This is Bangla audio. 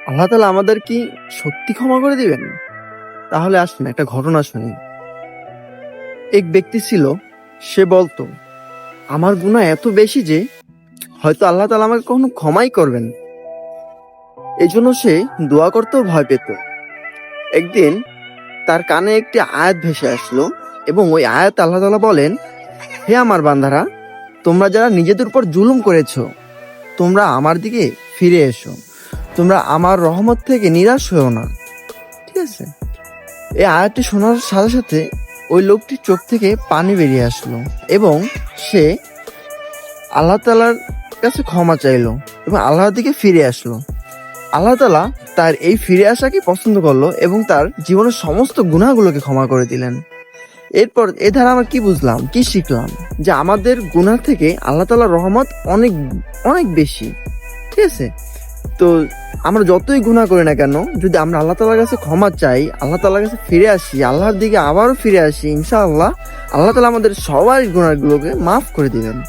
আল্লাহ তাআলা আমাদের কি সত্যি ক্ষমা করে দিবেন? তাহলে আসুন একটা ঘটনা শুনি। এক ব্যক্তি ছিল, সে বলতো আমার গুনাহ এত বেশি যে হয়তো আল্লাহ তাআলা আমাকে কখনো ক্ষমাই করবেন। এই জন্য সে দোয়া করতেও ভয় পেত। একদিন তার কানে একটি আয়াত ভেসে আসলো এবং ওই আয়াত আল্লাহ তাআলা বলেন, হে আমার বান্দারা, তোমরা যারা নিজেদের উপর জুলুম করেছো, তোমরা আমার দিকে ফিরে এসো, তোমরা আমার রহমত থেকে নিরাশ হও না। ঠিক আছে, এই আয়াতটি শোনার সাথে সাথে ওই লোকটির চোখ থেকে পানি বেরিয়ে আসলো এবং সে আল্লাহ তাআলার কাছে ক্ষমা চাইলো এবং আল্লাহর দিকে ফিরে আসলো। আল্লাহ তাআলা তার এই ফিরে আসাকে পছন্দ করলো এবং তার জীবনের সমস্ত গুনাহগুলোকে ক্ষমা করে দিলেন। এরপর এ ধারা আমরা কি বুঝলাম, কি শিখলাম, যে আমাদের গুনাহ থেকে আল্লাহ তাআলার রহমত অনেক অনেক বেশি। ঠিক আছে, তো আমরা যতই গুনাহ করি না কেন, যদি আমরা আল্লাহ তাআলার কাছে ক্ষমা চাই, আল্লাহ তাআলার কাছে ফিরে আসি, আল্লাহর দিকে আবারও ফিরে আসি, ইনশাআল্লাহ আল্লাহ তাআলা আমাদের সবার গুনাহগুলোকে মাফ করে দিবেন।